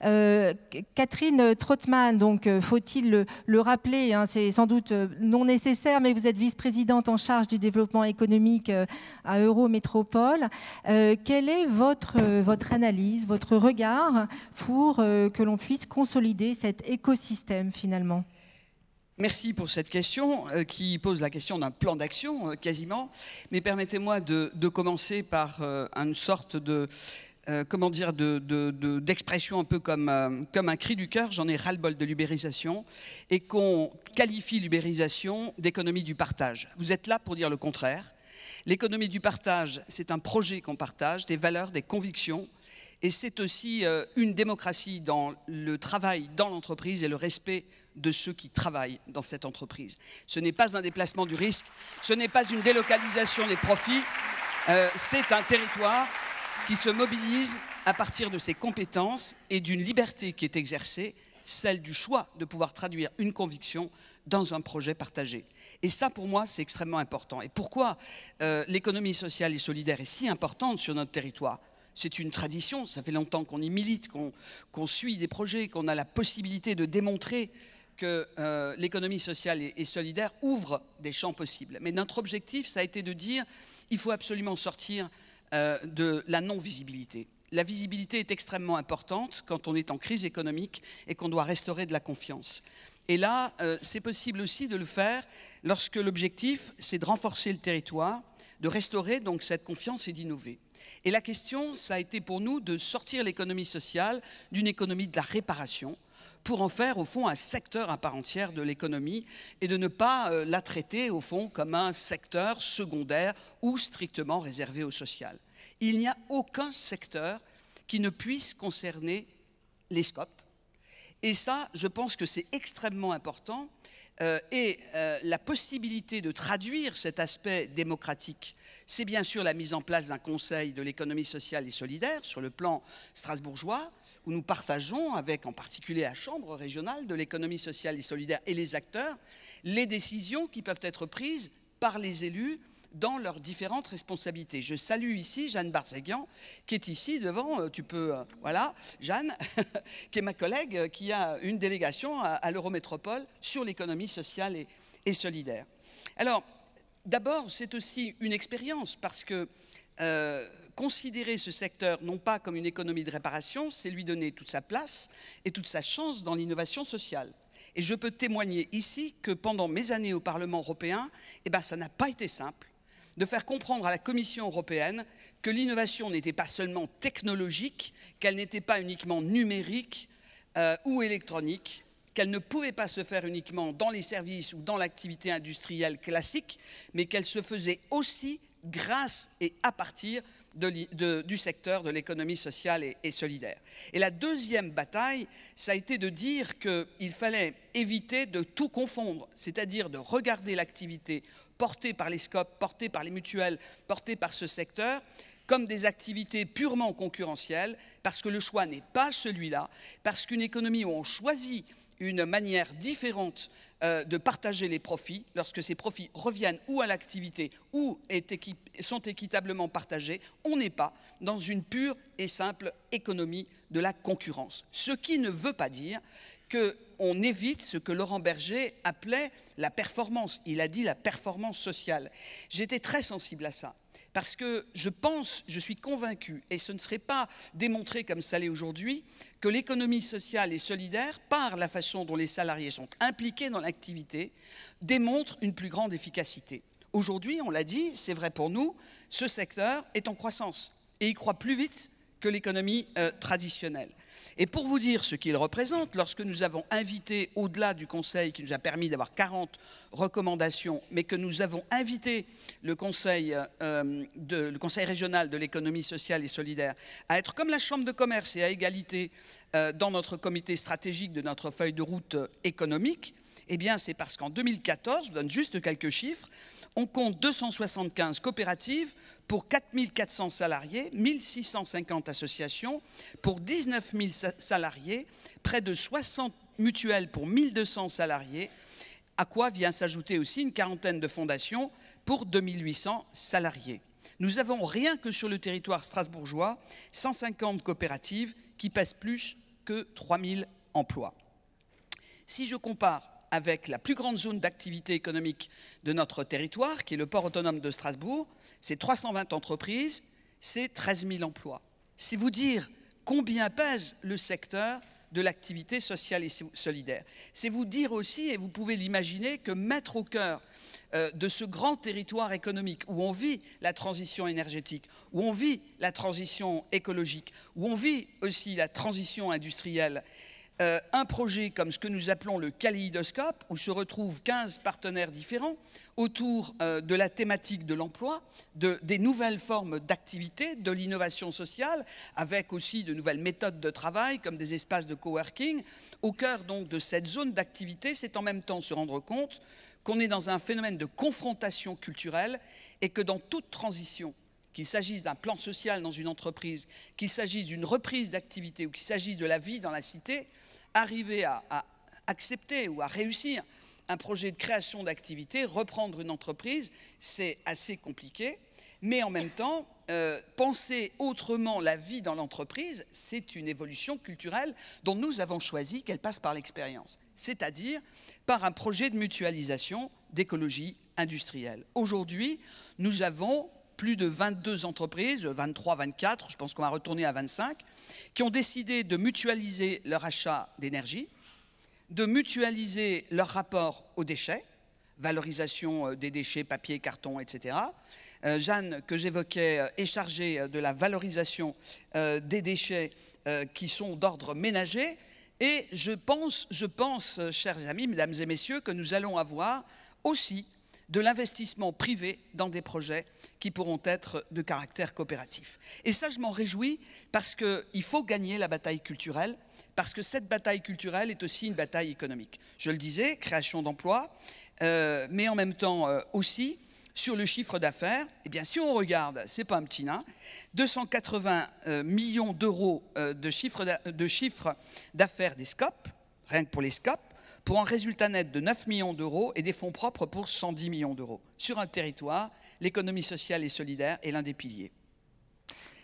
Catherine Trottmann, donc faut-il le rappeler, c'est sans doute non nécessaire, mais vous êtes vice-présidente en charge du développement économique à Eurométropole. Quelle est votre analyse, votre regard pour que l'on puisse consolider cet écosystème finalement ? Merci pour cette question qui pose la question d'un plan d'action quasiment. Mais permettez-moi de commencer par une sorte d'expression un peu comme un cri du cœur. J'en ai ras-le-bol de l'ubérisation et qu'on qualifie l'ubérisation d'économie du partage. Vous êtes là pour dire le contraire. L'économie du partage, c'est un projet qu'on partage, des valeurs, des convictions, et c'est aussi une démocratie dans le travail dans l'entreprise et le respect de ceux qui travaillent dans cette entreprise. Ce n'est pas un déplacement du risque, ce n'est pas une délocalisation des profits, c'est un territoire qui se mobilise à partir de ses compétences et d'une liberté qui est exercée, celle du choix de pouvoir traduire une conviction dans un projet partagé. Et ça, pour moi, c'est extrêmement important. Et pourquoi l'économie sociale et solidaire est si importante sur notre territoire ? C'est une tradition, ça fait longtemps qu'on y milite, qu'on suit des projets, qu'on a la possibilité de démontrer que l'économie sociale et solidaire ouvre des champs possibles. Mais notre objectif, ça a été de dire qu'il faut absolument sortir de la non-visibilité. La visibilité est extrêmement importante quand on est en crise économique et qu'on doit restaurer de la confiance. Et là, c'est possible aussi de le faire lorsque l'objectif, c'est de renforcer le territoire, de restaurer donc cette confiance et d'innover. Et la question, ça a été pour nous de sortir l'économie sociale d'une économie de la réparation pour en faire, au fond, un secteur à part entière de l'économie et de ne pas la traiter, au fond, comme un secteur secondaire ou strictement réservé au social. Il n'y a aucun secteur qui ne puisse concerner les SCOP. Et ça, je pense que c'est extrêmement important. La possibilité de traduire cet aspect démocratique, c'est bien sûr la mise en place d'un conseil de l'économie sociale et solidaire sur le plan strasbourgeois, où nous partageons avec en particulier la Chambre régionale de l'économie sociale et solidaire et les acteurs, les décisions qui peuvent être prises par les élus dans leurs différentes responsabilités. Je salue ici Jeanne Barzéguian, qui est ici devant, voilà, Jeanne, qui est ma collègue, qui a une délégation à l'Eurométropole sur l'économie sociale et solidaire. Alors, d'abord, c'est aussi une expérience, parce que considérer ce secteur non pas comme une économie de réparation, c'est lui donner toute sa place et toute sa chance dans l'innovation sociale. Et je peux témoigner ici que pendant mes années au Parlement européen, ça n'a pas été simple de faire comprendre à la Commission européenne que l'innovation n'était pas seulement technologique, qu'elle n'était pas uniquement numérique ou électronique, qu'elle ne pouvait pas se faire uniquement dans les services ou dans l'activité industrielle classique, mais qu'elle se faisait aussi grâce et à partir du secteur de l'économie sociale et solidaire. Et la deuxième bataille, ça a été de dire qu'il fallait éviter de tout confondre, c'est-à-dire de regarder l'activité portée par les SCOP, portée par les mutuelles, portée par ce secteur, comme des activités purement concurrentielles, parce que le choix n'est pas celui-là, parce qu'une économie où on choisit une manière différente de partager les profits, lorsque ces profits reviennent ou à l'activité ou sont équitablement partagés, on n'est pas dans une pure et simple économie de la concurrence. Ce qui ne veut pas dire qu'on évite ce que Laurent Berger appelait la performance. Il a dit la performance sociale. J'étais très sensible à ça. Parce que je suis convaincu, et ce ne serait pas démontré comme ça l'est aujourd'hui, que l'économie sociale et solidaire, par la façon dont les salariés sont impliqués dans l'activité, démontre une plus grande efficacité. Aujourd'hui, on l'a dit, c'est vrai pour nous, ce secteur est en croissance et il croît plus vite que l'économie traditionnelle. Et pour vous dire ce qu'il représente, lorsque nous avons invité, au-delà du Conseil qui nous a permis d'avoir 40 recommandations, mais que nous avons invité le Conseil régional de l'économie sociale et solidaire à être comme la Chambre de commerce et à égalité dans notre comité stratégique de notre feuille de route économique, eh bien c'est parce qu'en 2014, je vous donne juste quelques chiffres, on compte 275 coopératives pour 4 400 salariés, 1 650 associations, pour 19 000 salariés, près de 60 mutuelles pour 1 200 salariés, à quoi vient s'ajouter aussi une quarantaine de fondations pour 2 800 salariés. Nous avons, rien que sur le territoire strasbourgeois, 150 coopératives qui pèsent plus que 3 000 emplois. Si je compare avec la plus grande zone d'activité économique de notre territoire, qui est le port autonome de Strasbourg, c'est 320 entreprises, c'est 13 000 emplois. C'est vous dire combien pèse le secteur de l'activité sociale et solidaire. C'est vous dire aussi, et vous pouvez l'imaginer, que mettre au cœur de ce grand territoire économique où on vit la transition énergétique, où on vit la transition écologique, où on vit aussi la transition industrielle, un projet comme ce que nous appelons le kaléidoscope, où se retrouvent 15 partenaires différents autour de la thématique de l'emploi, des nouvelles formes d'activité, de l'innovation sociale, avec aussi de nouvelles méthodes de travail, comme des espaces de coworking. Au cœur donc de cette zone d'activité, c'est en même temps se rendre compte qu'on est dans un phénomène de confrontation culturelle et que dans toute transition, qu'il s'agisse d'un plan social dans une entreprise, qu'il s'agisse d'une reprise d'activité ou qu'il s'agisse de la vie dans la cité, arriver à accepter ou à réussir un projet de création d'activité, reprendre une entreprise, c'est assez compliqué. Mais en même temps, penser autrement la vie dans l'entreprise, c'est une évolution culturelle dont nous avons choisi qu'elle passe par l'expérience, c'est-à-dire par un projet de mutualisation d'écologie industrielle. Aujourd'hui, nous avons plus de 22 entreprises, 23, 24, je pense qu'on va retourner à 25, qui ont décidé de mutualiser leur achat d'énergie, de mutualiser leur rapport aux déchets, valorisation des déchets, papier, carton, etc. Jeanne, que j'évoquais, est chargée de la valorisation des déchets qui sont d'ordre ménager. Et je pense, chers amis, mesdames et messieurs, que nous allons avoir aussi de l'investissement privé dans des projets qui pourront être de caractère coopératif. Et ça, je m'en réjouis parce qu'il faut gagner la bataille culturelle, parce que cette bataille culturelle est aussi une bataille économique. Je le disais, création d'emplois, mais en même temps aussi sur le chiffre d'affaires. Eh bien, si on regarde, c'est pas un petit nain, 280 millions d'euros de chiffre d'affaires des SCOP, rien que pour les SCOP, pour un résultat net de 9 millions d'euros et des fonds propres pour 110 millions d'euros. Sur un territoire, l'économie sociale et solidaire est l'un des piliers.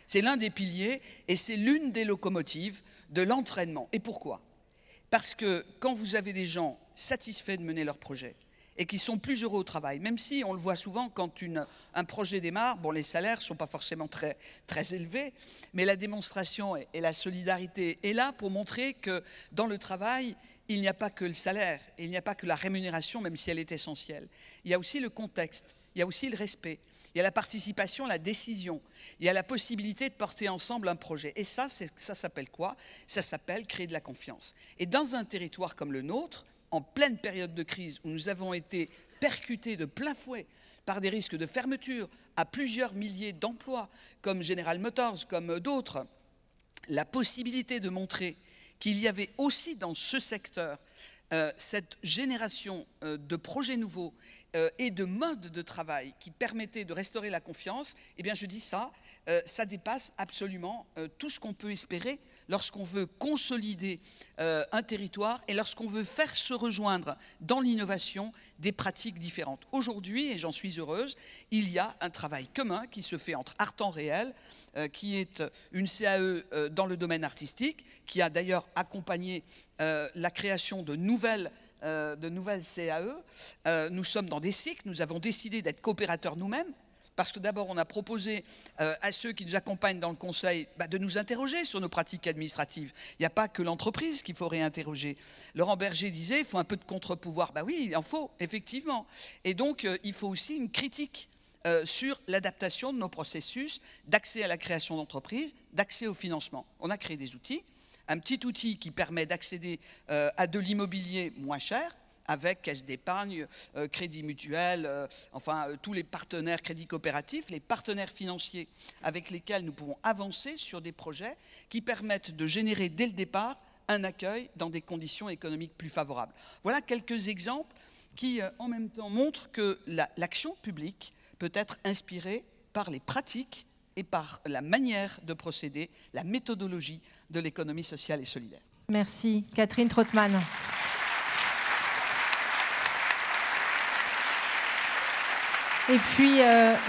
C'est l'un des piliers et c'est l'une des locomotives de l'entraînement. Et pourquoi? Parce que quand vous avez des gens satisfaits de mener leur projet et qui sont plus heureux au travail, même si on le voit souvent quand un projet démarre, bon, les salaires ne sont pas forcément très, très élevés, mais la démonstration et la solidarité est là pour montrer que dans le travail, il n'y a pas que le salaire, il n'y a pas que la rémunération, même si elle est essentielle. Il y a aussi le contexte, il y a aussi le respect, il y a la participation, la décision, il y a la possibilité de porter ensemble un projet. Et ça s'appelle quoi? Ça s'appelle créer de la confiance. Et dans un territoire comme le nôtre, en pleine période de crise, où nous avons été percutés de plein fouet par des risques de fermeture à plusieurs milliers d'emplois, comme General Motors, comme d'autres, la possibilité de montrer qu'il y avait aussi dans ce secteur cette génération de projets nouveaux et de modes de travail qui permettaient de restaurer la confiance, eh bien je dis ça, ça dépasse absolument tout ce qu'on peut espérer lorsqu'on veut consolider un territoire et lorsqu'on veut faire se rejoindre dans l'innovation des pratiques différentes. Aujourd'hui, et j'en suis heureuse, il y a un travail commun qui se fait entre Art en Réel, qui est une CAE dans le domaine artistique, qui a d'ailleurs accompagné la création de nouvelles CAE. Nous sommes dans des cycles, nous avons décidé d'être coopérateurs nous-mêmes, parce que d'abord on a proposé à ceux qui nous accompagnent dans le conseil de nous interroger sur nos pratiques administratives. Il n'y a pas que l'entreprise qu'il faut réinterroger. Laurent Berger disait il faut un peu de contre-pouvoir. Oui, il en faut, effectivement. Et donc il faut aussi une critique sur l'adaptation de nos processus d'accès à la création d'entreprises, d'accès au financement. On a créé des outils, un petit outil qui permet d'accéder à de l'immobilier moins cher, avec caisse d'épargne, crédit mutuel, tous les partenaires crédits coopératifs, les partenaires financiers avec lesquels nous pouvons avancer sur des projets qui permettent de générer dès le départ un accueil dans des conditions économiques plus favorables. Voilà quelques exemples qui, en même temps, montrent que l'action publique peut être inspirée par les pratiques et par la manière de procéder, la méthodologie de l'économie sociale et solidaire. Merci. Catherine Trottmann. Et puis,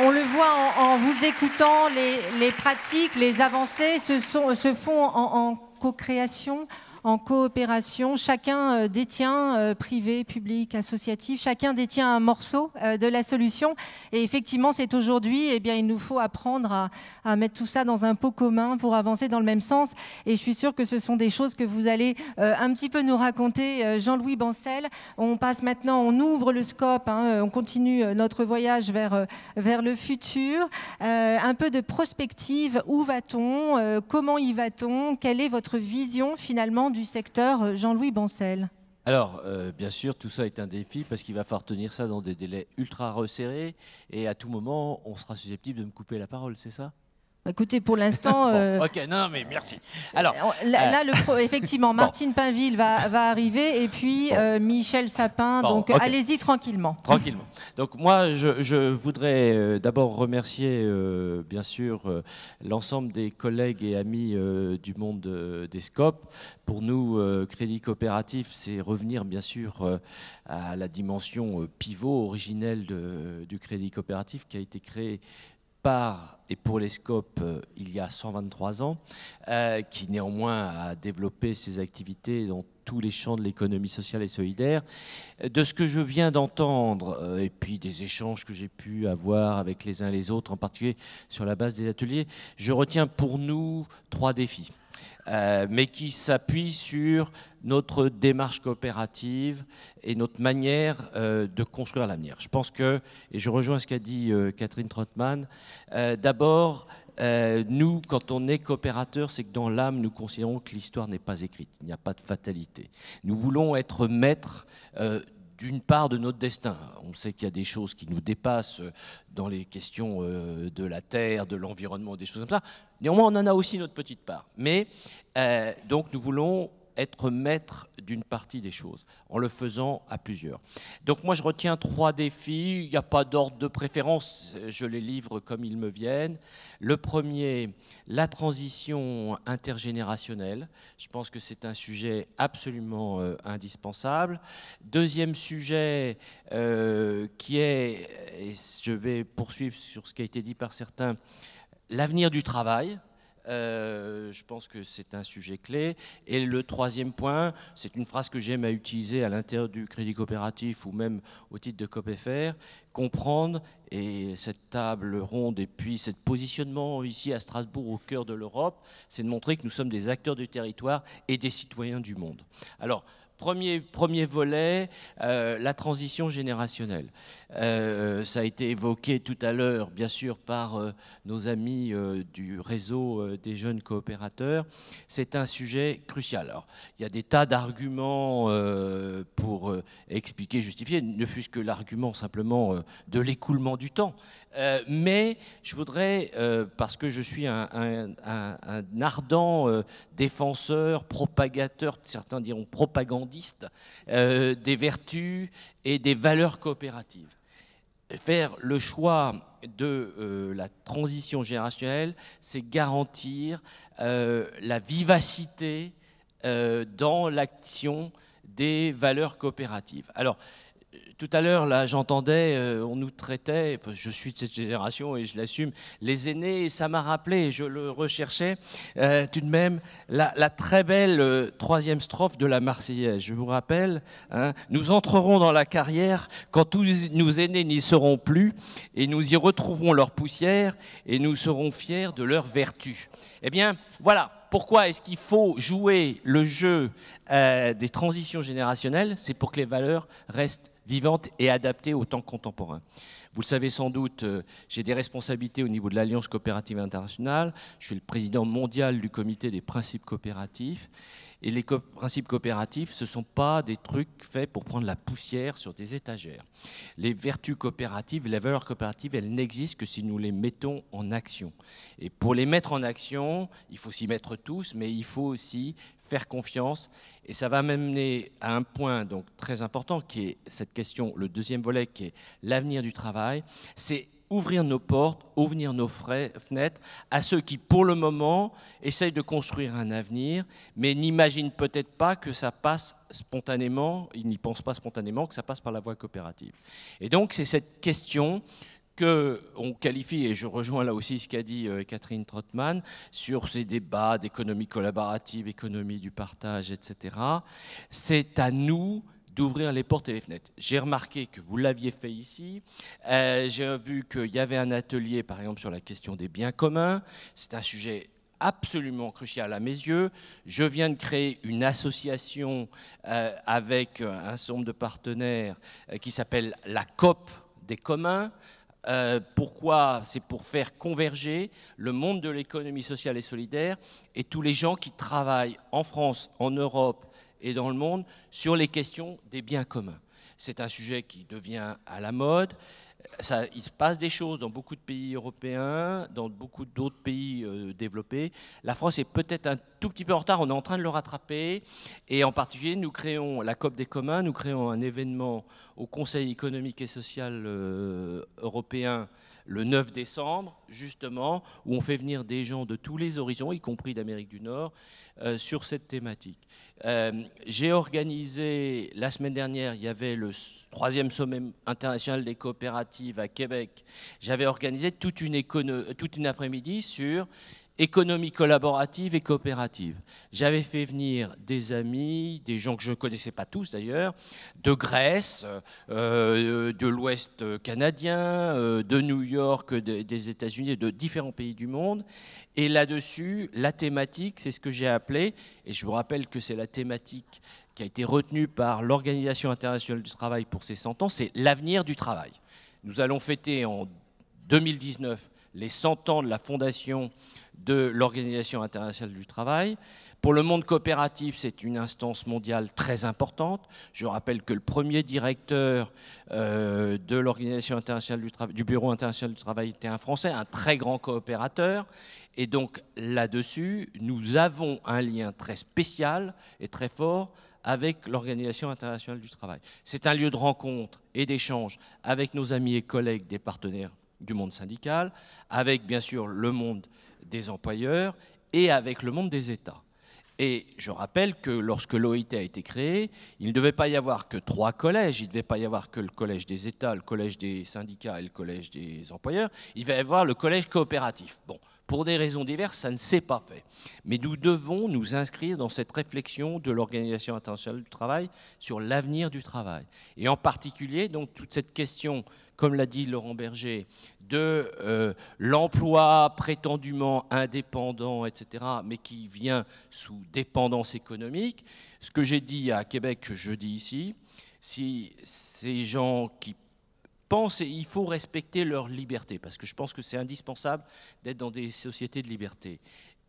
on le voit en vous écoutant, les pratiques, les avancées se font en co-création, en coopération. Chacun détient, privé, public, associatif, chacun détient un morceau de la solution. Et effectivement, c'est aujourd'hui, eh bien, il nous faut apprendre à mettre tout ça dans un pot commun pour avancer dans le même sens. Et je suis sûre que ce sont des choses que vous allez un petit peu nous raconter, Jean-Louis Bancel. On passe maintenant, on ouvre le scope, on continue notre voyage vers le futur. Un peu de prospective, où va-t-on? Comment y va-t-on? Quelle est votre vision finalement du secteur, Jean-Louis Bancel? Alors, bien sûr, tout ça est un défi parce qu'il va falloir tenir ça dans des délais ultra resserrés et à tout moment, on sera susceptible de me couper la parole, c'est ça? Écoutez, pour l'instant... Bon, ok, non, mais merci. Alors, là, effectivement, Martine Pinville va arriver et puis Michel Sapin, donc okay. Allez-y tranquillement. Tranquillement. Donc moi, je voudrais d'abord remercier, bien sûr, l'ensemble des collègues et amis du monde des SCOP. Pour nous, Crédit Coopératif, c'est revenir, bien sûr, à la dimension pivot originelle du Crédit Coopératif qui a été créé par et pour les SCOP il y a 123 ans, qui néanmoins a développé ses activités dans tous les champs de l'économie sociale et solidaire. De ce que je viens d'entendre, et puis des échanges que j'ai pu avoir avec les uns et les autres, en particulier sur la base des ateliers, je retiens pour nous 3 défis. Mais qui s'appuie sur notre démarche coopérative et notre manière de construire l'avenir. Je pense que, et je rejoins ce qu'a dit Catherine Trottmann, d'abord, nous, quand on est coopérateur, c'est que dans l'âme, nous considérons que l'histoire n'est pas écrite, il n'y a pas de fatalité. Nous voulons être maîtres d'une part de notre destin. On sait qu'il y a des choses qui nous dépassent dans les questions de la terre, de l'environnement, des choses comme ça. Néanmoins, on en a aussi notre petite part. Mais donc, nous voulons être maître d'une partie des choses, en le faisant à plusieurs. Donc moi, je retiens 3 défis. Il n'y a pas d'ordre de préférence, je les livre comme ils me viennent. Le premier, la transition intergénérationnelle. Je pense que c'est un sujet absolument indispensable. Deuxième sujet qui est, et je vais poursuivre sur ce qui a été dit par certains, l'avenir du travail. Je pense que c'est un sujet clé. Et le troisième point, c'est une phrase que j'aime à utiliser à l'intérieur du Crédit Coopératif ou même au titre de COPFR, comprendre, et cette table ronde et puis ce positionnement ici à Strasbourg au cœur de l'Europe, c'est de montrer que nous sommes des acteurs du territoire et des citoyens du monde. Alors, premier volet, la transition générationnelle. Ça a été évoqué tout à l'heure, bien sûr, par nos amis du réseau des jeunes coopérateurs. C'est un sujet crucial. Alors, il y a des tas d'arguments pour expliquer, justifier, ne fût-ce que l'argument simplement de l'écoulement du temps. Mais je voudrais, parce que je suis un ardent défenseur, propagateur, certains diront propagandiste, des vertus et des valeurs coopératives. Faire le choix de la transition générationnelle, c'est garantir la vivacité dans l'action des valeurs coopératives. Alors, tout à l'heure, là, j'entendais, on nous traitait, je suis de cette génération et je l'assume, les aînés, et ça m'a rappelé, je le recherchais, tout de même, la très belle troisième strophe de la Marseillaise. Je vous rappelle, hein, nous entrerons dans la carrière quand tous nos aînés n'y seront plus, et nous y retrouverons leur poussière, et nous serons fiers de leur vertu. Eh bien, voilà. Pourquoi est-ce qu'il faut jouer le jeu des transitions générationnelles? C'est pour que les valeurs restent vivantes et adaptées au temps contemporain. Vous le savez sans doute, j'ai des responsabilités au niveau de l'Alliance coopérative internationale. Je suis le président mondial du comité des principes coopératifs. Et les principes coopératifs, ce ne sont pas des trucs faits pour prendre la poussière sur des étagères. Les vertus coopératives, les valeurs coopératives, elles n'existent que si nous les mettons en action. Et pour les mettre en action, il faut s'y mettre tous, mais il faut aussi faire confiance. Et ça va m'amener à un point donc très important qui est cette question, le deuxième volet qui est l'avenir du travail. C'est ouvrir nos portes, ouvrir nos fenêtres à ceux qui, pour le moment, essayent de construire un avenir, mais n'imaginent peut-être pas que ça passe spontanément, ils n'y pensent pas spontanément, que ça passe par la voie coopérative. Et donc, c'est cette question qu'on qualifie, et je rejoins là aussi ce qu'a dit Catherine Trottmann, sur ces débats d'économie collaborative, économie du partage, etc. C'est à nous d'ouvrir les portes et les fenêtres. J'ai remarqué que vous l'aviez fait ici. J'ai vu qu'il y avait un atelier, par exemple, sur la question des biens communs. C'est un sujet absolument crucial à mes yeux. Je viens de créer une association avec un certain nombre de partenaires qui s'appelle la COP des communs. Pourquoi? C'est pour faire converger le monde de l'économie sociale et solidaire et tous les gens qui travaillent en France, en Europe, et dans le monde sur les questions des biens communs. C'est un sujet qui devient à la mode. Il se passe des choses dans beaucoup de pays européens, dans beaucoup d'autres pays développés. La France est peut-être un tout petit peu en retard, on est en train de le rattraper. Et en particulier, nous créons la COP des communs, nous créons un événement au Conseil économique et social européen le 9 décembre, justement, où on fait venir des gens de tous les horizons, y compris d'Amérique du Nord, sur cette thématique. J'ai organisé, la semaine dernière, il y avait le 3e sommet international des coopératives à Québec. J'avais organisé toute une après-midi sur économie collaborative et coopérative. J'avais fait venir des amis, des gens que je ne connaissais pas tous d'ailleurs, de Grèce, de l'Ouest canadien, de New York, des États-Unis, de différents pays du monde. Et là-dessus, la thématique, c'est ce que j'ai appelé, et je vous rappelle que c'est la thématique qui a été retenue par l'Organisation internationale du travail pour ses 100 ans, c'est l'avenir du travail. Nous allons fêter en 2019 les 100 ans de la fondation de l'Organisation internationale du travail. Pour le monde coopératif, c'est une instance mondiale très importante. Je rappelle que le premier directeur de l'Organisation internationale du travail, du Bureau international du travail, était un Français, un très grand coopérateur. Et donc là-dessus, nous avons un lien très spécial et très fort avec l'Organisation internationale du travail. C'est un lieu de rencontre et d'échange avec nos amis et collègues des partenaires du monde syndical, avec bien sûr le monde des employeurs et avec le monde des États. Et je rappelle que lorsque l'OIT a été créé, il ne devait pas y avoir que 3 collèges, il ne devait pas y avoir que le collège des États, le collège des syndicats et le collège des employeurs, il devait y avoir le collège coopératif. Bon, pour des raisons diverses, ça ne s'est pas fait. Mais nous devons nous inscrire dans cette réflexion de l'Organisation internationale du travail sur l'avenir du travail. Et en particulier, donc, toute cette question comme l'a dit Laurent Berger, de l'emploi prétendument indépendant, etc., mais qui vient sous dépendance économique. Ce que j'ai dit à Québec, je dis ici, si ces gens qui pensent, et il faut respecter leur liberté, parce que je pense que c'est indispensable d'être dans des sociétés de liberté,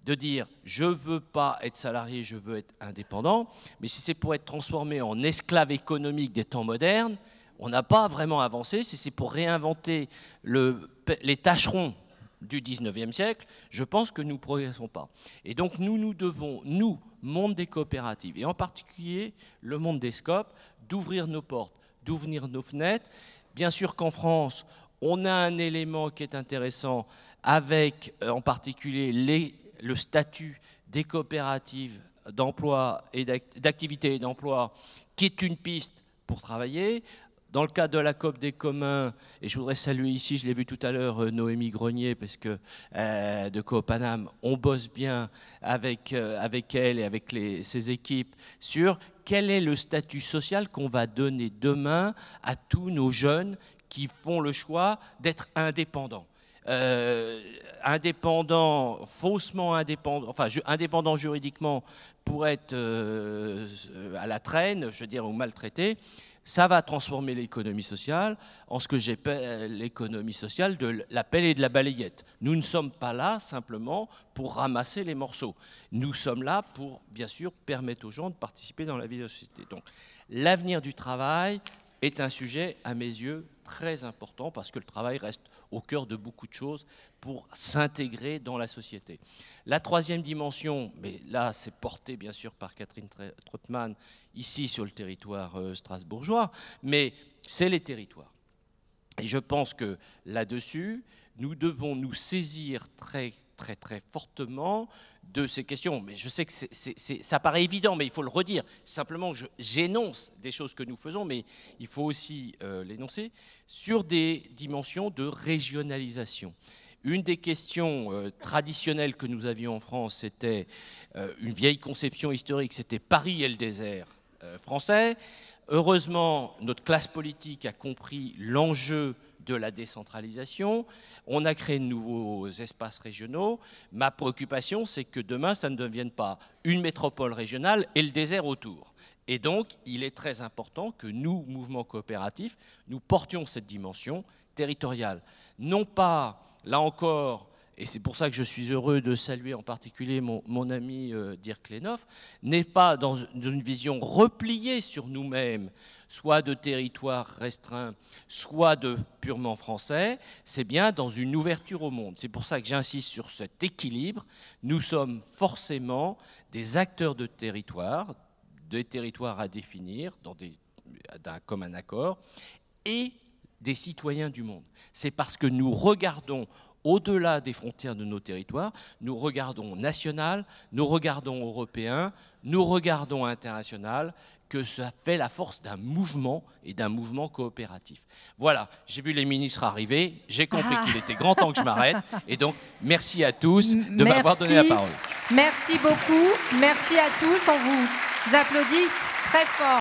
de dire je ne veux pas être salarié, je veux être indépendant, mais si c'est pour être transformé en esclave économique des temps modernes, on n'a pas vraiment avancé. Si c'est pour réinventer les tâcherons du 19e siècle, je pense que nous ne progressons pas. Et donc nous devons, nous, monde des coopératives, et en particulier le monde des SCOP, d'ouvrir nos portes, d'ouvrir nos fenêtres. Bien sûr qu'en France, on a un élément qui est intéressant avec en particulier le statut des coopératives d'emploi et d'activité et d'emploi, qui est une piste pour travailler. Dans le cadre de la COP des communs, et je voudrais saluer ici, je l'ai vu tout à l'heure, Noémie Grenier, parce que de Coop-Panam, on bosse bien avec elle et avec ses équipes sur quel est le statut social qu'on va donner demain à tous nos jeunes qui font le choix d'être indépendants. Indépendant, faussement indépendant, enfin indépendant juridiquement pour être à la traîne, je veux dire, ou maltraité. Ça va transformer l'économie sociale en ce que j'appelle l'économie sociale de la pelle et de la balayette. Nous ne sommes pas là simplement pour ramasser les morceaux. Nous sommes là pour, bien sûr, permettre aux gens de participer dans la vie de la société. Donc, l'avenir du travail est un sujet, à mes yeux, très important parce que le travail reste au cœur de beaucoup de choses pour s'intégrer dans la société. La troisième dimension, mais là c'est porté bien sûr par Catherine Trottmann ici sur le territoire strasbourgeois, mais c'est les territoires. Et je pense que là-dessus, nous devons nous saisir très fortement de ces questions. Mais je sais que ça paraît évident, mais il faut le redire. Simplement, j'énonce des choses que nous faisons, mais il faut aussi l'énoncer sur des dimensions de régionalisation. Une des questions traditionnelles que nous avions en France, c'était une vieille conception historique, c'était Paris et le désert français. Heureusement, notre classe politique a compris l'enjeu de la décentralisation. On a créé de nouveaux espaces régionaux. Ma préoccupation, c'est que demain, ça ne devienne pas une métropole régionale et le désert autour. Et donc, il est très important que nous, mouvements coopératifs, nous portions cette dimension territoriale. Non pas, là encore, et c'est pour ça que je suis heureux de saluer en particulier mon ami Dirk Lenoff, n'est pas dans une vision repliée sur nous-mêmes, soit de territoires restreints, soit de purement français, c'est bien dans une ouverture au monde. C'est pour ça que j'insiste sur cet équilibre. Nous sommes forcément des acteurs de territoire, des territoires à définir d'un commun accord, et des citoyens du monde. C'est parce que nous regardons au-delà des frontières de nos territoires, nous regardons national, nous regardons européen, nous regardons international, que ça fait la force d'un mouvement et d'un mouvement coopératif. Voilà, j'ai vu les ministres arriver, j'ai compris qu'il était grand temps que je m'arrête, et donc merci à tous de m'avoir donné la parole. Merci beaucoup, merci à tous, on vous applaudit très fort.